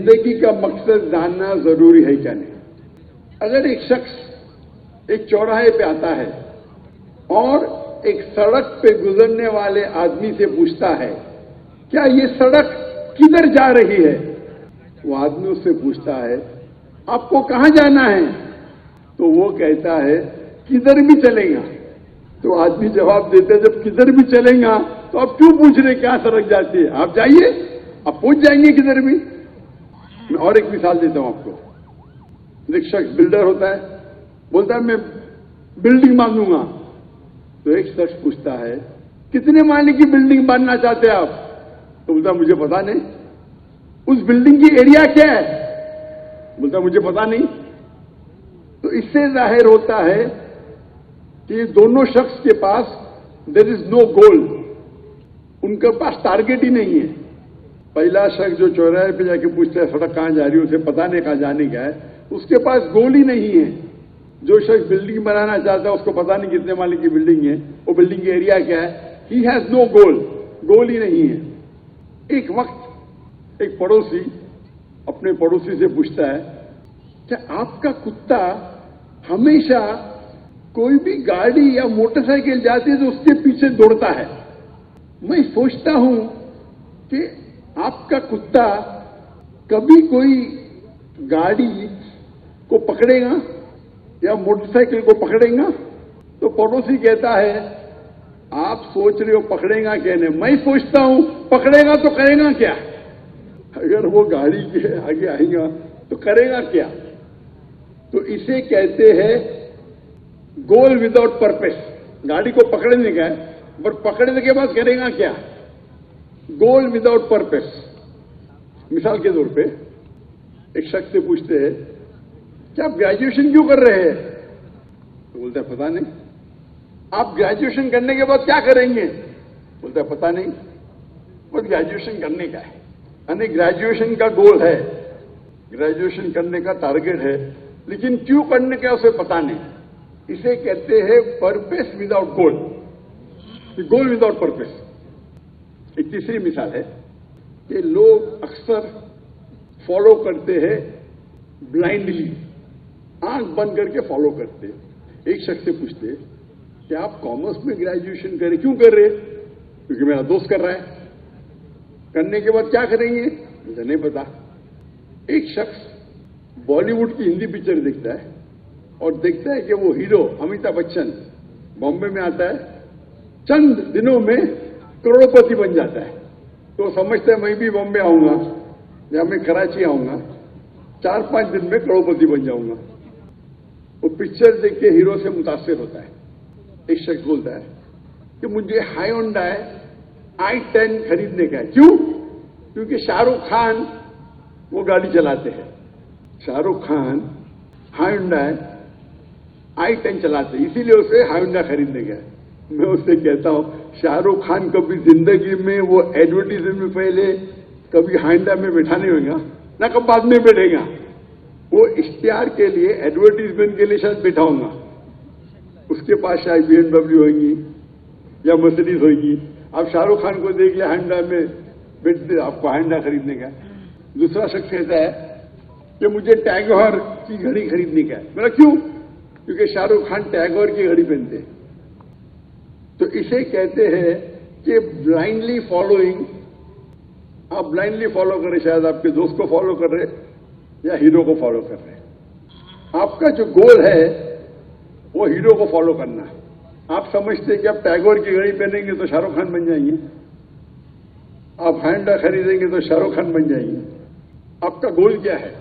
जिंदगी का मकसद जानना जरूरी है क्या नहीं। अगर एक शख्स एक चौराहे पे आता है और एक सड़क पे गुजरने वाले आदमी से पूछता है क्या ये सड़क किधर जा रही है, वो आदमी उससे पूछता है आपको कहां जाना है, तो वो कहता है किधर भी चलेगा। तो आदमी जवाब देते हैं जब किधर भी चलेगा तो आप क्यों पूछ रहे क्या सड़क जाती है, आप जाइए, आप पहुंच जाएंगे किधर भी। मैं और एक मिसाल देता हूं आपको। एक शख्स बिल्डर होता है, बोलता है मैं बिल्डिंग बांधूंगा। तो एक शख्स पूछता है कितने माले की बिल्डिंग बांधना चाहते हैं आप, तो बोलता मुझे पता नहीं। उस बिल्डिंग की एरिया क्या है, बोलता मुझे पता नहीं। तो इससे जाहिर होता है कि दोनों शख्स के पास देयर इज नो गोल, उनके पास टारगेट ही नहीं है। पहला शख्स जो चौराहे पे जाके पूछता है सड़क कहां जा रही है, उसे पता नहीं कहां जाने का है, उसके पास गोल ही नहीं है। जो शख्स बिल्डिंग बनाना चाहता है उसको पता नहीं कितने माले की बिल्डिंग है, वो बिल्डिंग की एरिया क्या है, ही हैज नो गोल, गोल ही नहीं है। एक वक्त एक पड़ोसी अपने पड़ोसी से पूछता है क्या आपका कुत्ता हमेशा कोई भी गाड़ी या मोटरसाइकिल जाती है तो उसके पीछे दौड़ता है। मैं सोचता हूं कि आपका कुत्ता कभी कोई गाड़ी को पकड़ेगा या मोटरसाइकिल को पकड़ेगा। तो पड़ोसी कहता है आप सोच रहे हो पकड़ेगा क्या, नहीं मैं सोचता हूं पकड़ेगा तो करेगा क्या। अगर वो गाड़ी के आगे आएगा तो करेगा क्या। तो इसे कहते हैं गोल विदाउट पर्पस। गाड़ी को पकड़ने का है पर पकड़ने के बाद करेगा क्या, गोल विदाउट पर्पस। मिसाल के तौर पे एक शख्स से पूछते हैं क्या आप ग्रेजुएशन क्यों कर रहे हैं, तो बोलता है पता नहीं। आप ग्रेजुएशन करने के बाद क्या करेंगे, बोलता है पता नहीं, बस ग्रेजुएशन करने का है। यानी ग्रेजुएशन का गोल है, ग्रेजुएशन करने का टारगेट है, लेकिन क्यों करने का उसे पता नहीं। इसे कहते हैं पर्पस विदाउट गोल, गोल विदाउट पर्पस। एक तीसरी मिसाल है कि लोग अक्सर फॉलो करते हैं ब्लाइंडली, आंख बंद करके फॉलो करते हैं। एक शख्स से पूछते हैं कि आप कॉमर्स में ग्रेजुएशन करें, क्यों कर रहे, क्योंकि मेरा दोस्त कर रहा है। करने के बाद क्या करेंगे, मुझे नहीं पता। एक शख्स बॉलीवुड की हिंदी पिक्चर देखता है और देखता है कि वो हीरो अमिताभ बच्चन बॉम्बे में आता है, चंद दिनों में करोड़पति बन जाता है। तो समझता है मैं भी बॉम्बे आऊंगा या मैं कराची आऊंगा, 4-5 दिन में करोड़पति बन जाऊंगा। वो पिक्चर देख के हीरो से मुतासिर होता है। एक शख्स बोलता है कि मुझे हायोंडाई i10 खरीदने का है। क्यों, क्योंकि शाहरुख खान वो गाड़ी चलाते हैं। शाहरुख खान हायोंडाई i10 चलाते हैं, इसीलिए उसे हायोंडा खरीदने का है। मैं उससे कहता हूं शाहरुख खान कभी जिंदगी में वो एडवर्टीजमेंट में पहले कभी हायोंडा में बैठा नहीं होगा ना, कब बाद में बैठेगा। वो इश्तिहार के लिए, एडवर्टीजमेंट के लिए शायद बैठा होगा। उसके पास शायद BMW होगी या मर्सिडीज होगी। आप शाहरुख खान को देख लिया हायोंडा में बैठते, आपको हायोंडा खरीदने का। दूसरा शख्स कहता है कि मुझे टैगोर की घड़ी खरीदने का है। मेरा क्यों, क्योंकि शाहरुख खान टैगोर की घड़ी पहनते हैं। तो इसे कहते हैं कि ब्लाइंडली फॉलोइंग। आप ब्लाइंडली फॉलो कर रहे, शायद आपके दोस्त को फॉलो कर रहे या हीरो को फॉलो कर रहे। आपका जो गोल है वो हीरो को फॉलो करना है। आप समझते हैं कि आप टैगोर की घड़ी पहनेंगे तो शाहरुख खान बन जाएंगे, आप हायोंडा खरीदेंगे तो शाहरुख खान बन जाएंगे। आपका गोल क्या है।